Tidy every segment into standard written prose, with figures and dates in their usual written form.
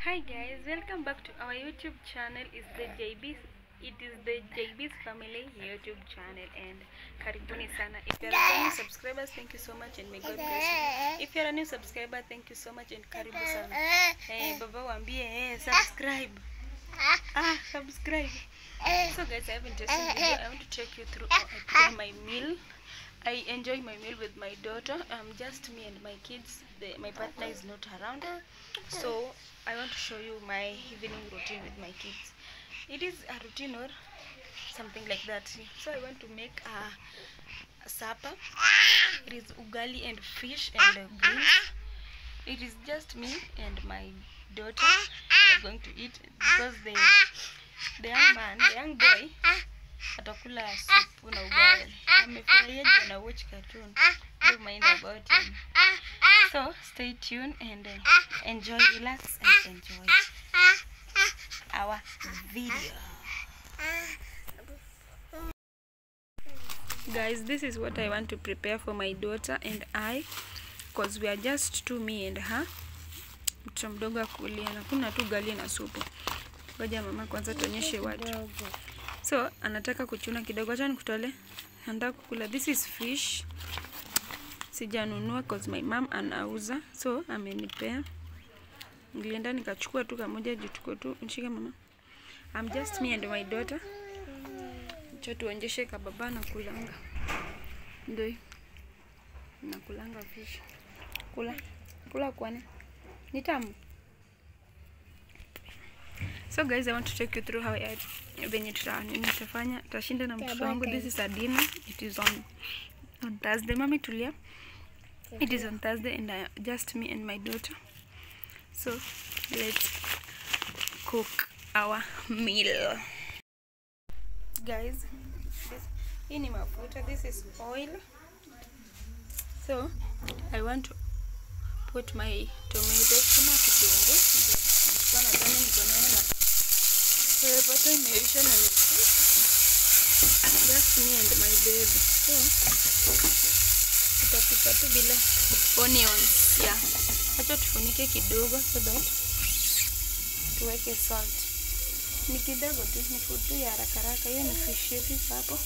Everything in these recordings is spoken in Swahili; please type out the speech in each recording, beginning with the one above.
Hi guys, welcome back to our YouTube channel. It is the JB's family YouTube channel, and karibuni sana. If you're a new subscriber, thank you so much and may God bless you. If you're a new subscriber, thank you so much and karibu sana. Baba waambie subscribe. Subscribe. So guys, I have interesting video. I want to take you through how I prepare my meal. I enjoy my meal with my daughter. Just me and my kids. My partner is not around, so I want to show you my evening routine with my kids. It is a routine or something like that. So I want to make a supper. It is ugali and fish and greens. It is just me and my daughter. We are going to eat because the young boy atakula supu na ugali. Amefurahia jana watch cartoon. Don't mind about him. So stay tuned and enjoy, relax and enjoy our video. Guys, this is what I want to prepare for my daughter and I, because we are just two, me and her. Mtoto mdogo akulia na kuna tu ugali na supu. Ngoja mama kwanza tuonyeshe watu. So anataka kuchuna kidogo, acha nikutole. Anataka kukula. This is fish. Sijanunua because my mom anauza, so amenipea. Nilienda nikachukua tu kamoja juu tuko tu. Nishike mama. I'm just me and my daughter. Acha tuonyeshe kababa na kulanga. Ndio. Nakulanga fish. Kula kwane. Ni tamu. So guys, I want to take you through how venye nitafanya tashinda na mtoto wangu. This is a dinner. It is on Thursday. Mami tulia. It is on Thursday and just me and my daughter. So let's cook our meal. Guys, hii ni mafuta. This is oil. So I want to put my tomatoes kama kitunguu. Nilikuwa nadhani niko nayo na pata imeisha na nusu. Just me and my baby. So tutapika tu bila onions. Yeah. Acha tufunike kidogo so that tuweke salt. Ni kidogo tu, ni food tu ya haraka haraka. Hiyo ni fish yetu hapo.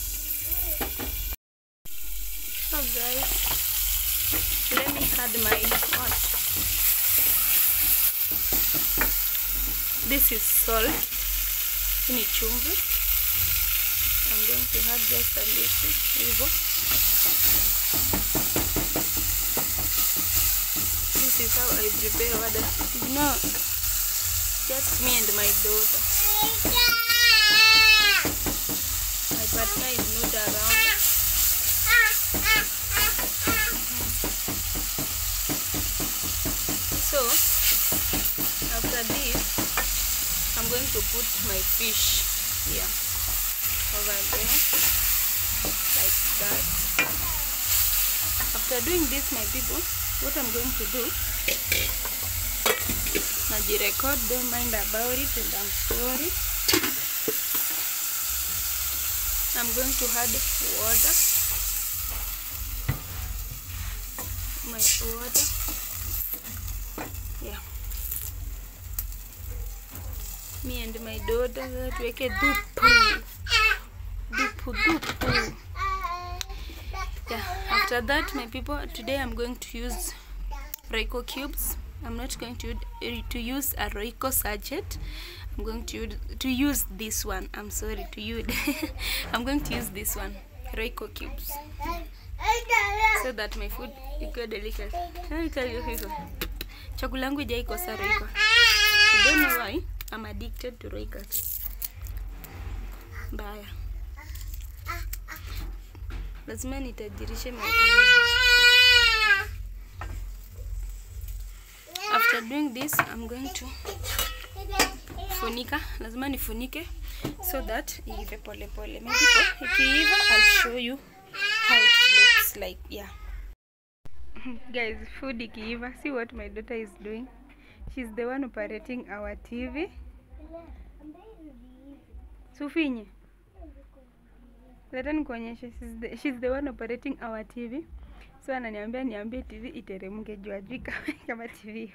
So guys, let me add my what? This is salt. Ni chumvi. I'm going to add just a little hivyo. This is how I prepare water. No, just me and my daughter. My partner is not around. So after this, I'm going to put my fish here over there like that. After doing this, my people, what I'm going to do, record, don't mind about it, and I'm sorry. I'm going to add water. My water. Yeah. Me and my daughter tuweke dupu. Yeah. After that, my people, today I'm going to use Royco cubes. I'm not going to use a Royco sachet. I'm going to use this one. I'm sorry to you. I'm going to use this one, Royco cubes, so that my food is good delicious. Can I tell you this? Chakula yangu haikosa Royco. I don't know why. I'm addicted to Royco. Bye. Lazima nitajirishe maisha. After doing this, I'm going to funika. Lazima nifunike so that iive pole pole. Maybe ikiiva, I'll show you how it looks like. Yeah. Guys, food ikiiva. See what my daughter is doing. She's the one operating our TV. Sufinye. Leta nikuonyeshe. She's the one operating our TV. So ananiambia niambie TV iteremke juu ajui kama TV.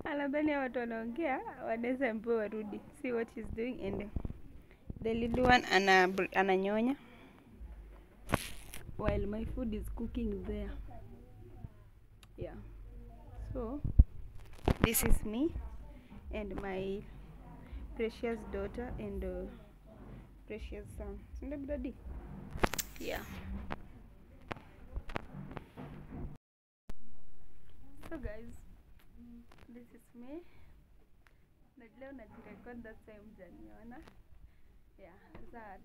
Anadhani watu wanaongea wanaweza mpo warudi. See what he's doing, and the little one ananyonya while my food is cooking there. Yeah. So this is me and my precious daughter and precious son. Sinda daddy? Yeah. So guys, this is me. Leo najirecord, that's why mjaniona. Yeah, that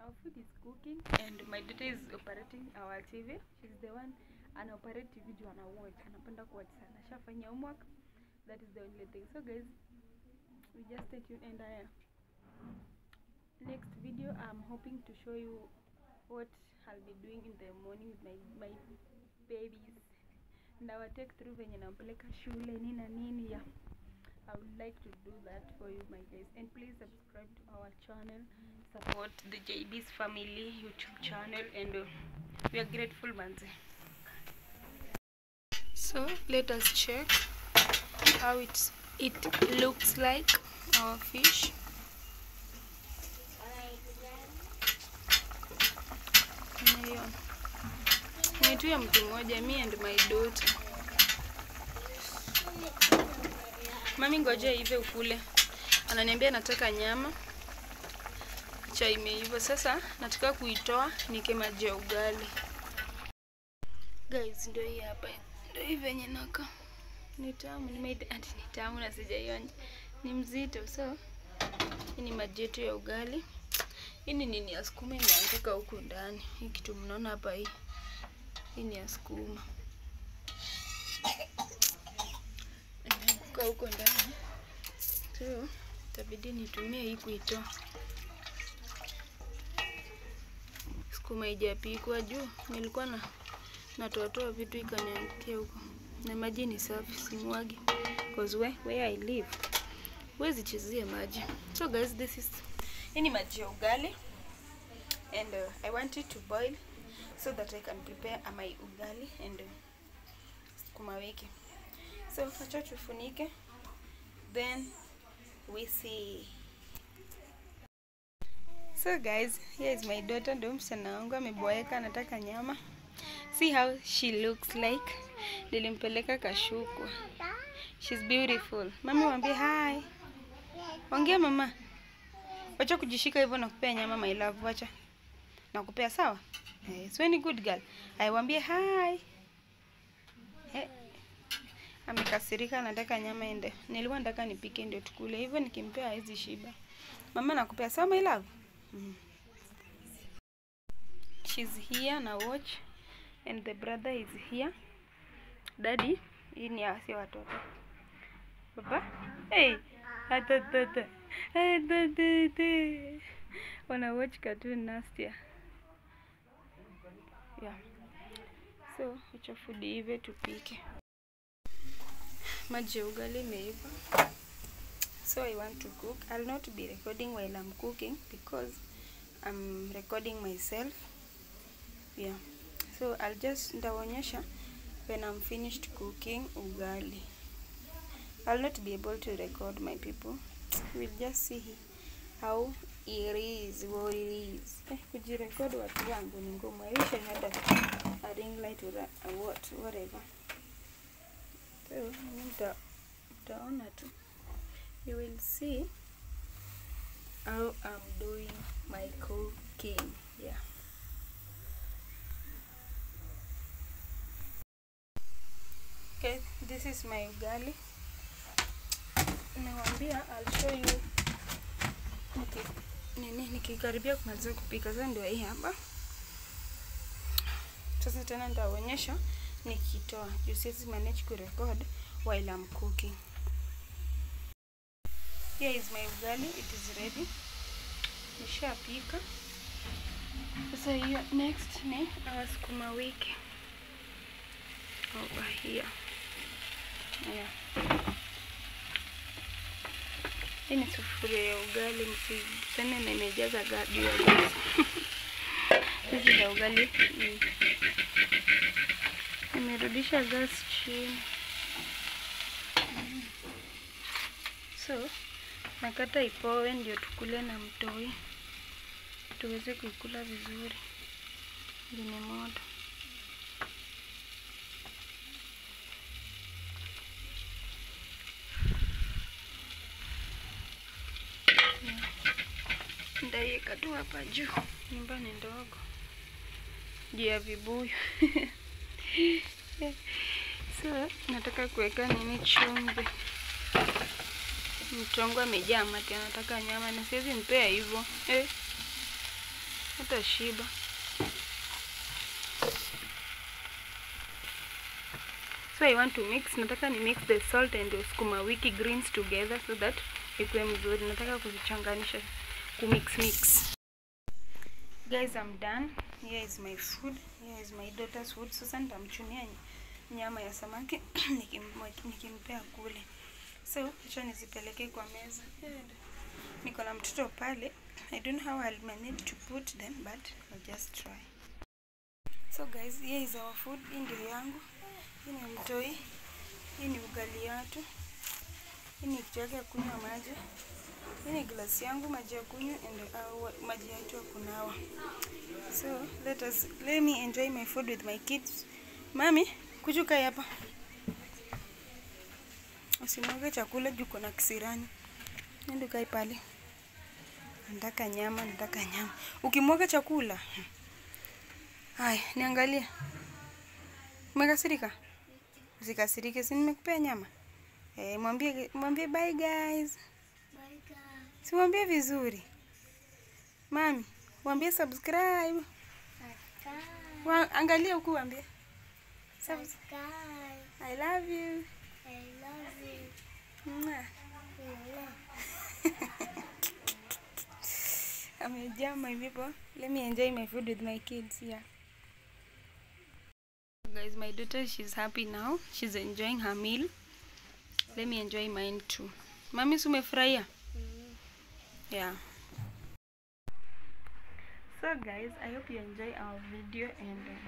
our food is cooking and my daughter is operating our TV. She's the one an operate TV juu ana watch. Anapenda kuwatch sana. Shafanya homework. That is the only thing. So guys, we just stay tuned, and next video I'm hoping to show you what I'll be doing in the morning with my babies. And I will take through venye nampeleka shule nini na nini. Yeah, I would like to do that for you, my guys. And please subscribe to our channel, support the JB's family YouTube channel, and we are grateful, manze. So let us check how it looks like our fish. Ni tu ya mtu mmoja, me and my daughter. Mami ngoja ive ukule. Ananiambia nataka nyama. Chai imeiva. Sasa nataka kuitoa nike maji ya ugali. Guys, ndio hii hapa. Ndio hivi yenye naka. Ni tamu, ni tamu na sijaionja. Ni mzito, so hii ni maji yetu ya ugali. Hii ni nini ya sukuma imeanguka huku ndani. Hii kitu mnaona hapa hii. Hii ni ya sukuma. Imeanguka huko ndani. So itabidi nitumie hii kuitoa. Sukuma haijapikwa juu. Nilikuwa natoa vitu ikaniangukia huko. Na maji ni safi, simwagi. Because where I live, huwezi chezea maji. So guys, this is hii ni maji ya ugali, and I want it to boil so that I can prepare my ugali and sukuma wiki. So acha tufunike, then we see. So guys, here is my daughter. Ndio msichana wangu ameboeka, anataka nyama. See how she looks like. Nilimpeleka kashukwa. She's beautiful. Mami mwambie hi. Ongea mama. Wacha kujishika hivyo na kupea nyama, my love. Wacha. Nakupea sawa? So any good girl. Aiwaambie hi. Amekasirika, anataka nyama ende. Nilikuwa nataka nipike ndio tukule. Hivyo nikimpea hizi shiba. Mama nakupea sawa, my love? She's here na watch, and the brother is here. Daddy, hii ni asi watoto. Baba? Hey, atata. Wana watch cartoon Nastia. Yeah. So, acha food ive tupike. Maji ya ugali imeiva. So I want to cook. I'll not be recording while I'm cooking because I'm recording myself. Yeah. So I'll just ndaonyesha when I'm finished cooking ugali. I'll not be able to record, my people. We'll just see how it is, what it is. Kujirecord watu wangu ni ngumu. I wish I had a ring light or whatever. So mtaona tu. You will see how I'm doing my cooking. Yeah. Okay, this is my ugali. Nawaambia I'll show you nikikaribia kumaliza kupika. Sasa ndio hii hapa. Sasa tena nitaonyesha nikitoa. You see, manage to record while I'm cooking. Here is my ugali, it is ready. Nishapika. Sasa hiyo next ni sukuma wiki. Over here. Yeah. Hii ni sufuria ya ugali, msiseme nimejaza gadi ya gasi. Hizi ya ugali. Nimerudisha gas chini. So nakata ipoe ndio tukule na mtoi, tuweze kuikula vizuri. Ni moto. Ndaiweka tu hapa juu, nyumba ni ndogo, juu ya vibuyu. So nataka kuweka nini, chumvi. Mtongo amejaa mate, anataka nyama na siwezi mpea hivyo. Hata shiba. So I want to mix, nataka ni mix the salt and the sukuma wiki greens together so that ikuwe mzuri. Nataka kuzichanganisha, mix. Guys, I'm done. Here is my food. Here is my daughter's food. Sasa nitamchunia nyama ya samaki nikimpea kule. So acha nizipeleke kwa meza. Niko na mtoto pale. I don't know how I'll manage to put them, but I'll just try. So guys, here is our food. Hii ndio yangu. Hii ni mtoi. Hii ni ugali yetu. Hii ni kitu yake ya kunywa maji. Hii ni glasi yangu maji ya kunywa and maji yetu ya kunawa. So let me enjoy my food with my kids. Mami, kujuka hapa. Usimwage chakula juu kuna kisirani. Nenda kai pale. Nataka nyama. Ukimwaga chakula. Hai, niangalie. Umekasirika? Usikasirike, si nimekupea nyama. Mwambie bye guys. Bye guys. Si mwambie vizuri. Mami, mwambie subscribe. Angalia huku mwambie. Subscribe. I love you. I love you. Mwah. Amejaa my people. Let me enjoy my food with my kids here. Guys, my daughter, she's happy now. She's enjoying her meal. Let me enjoy mine too. Mami, umefurahia? Yeah. So guys, I hope you enjoy our video, and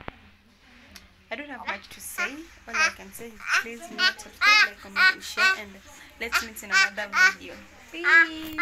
I don't have much to say. All I can say is please like, subscribe, comment, and share, and let's meet in another video. Peace.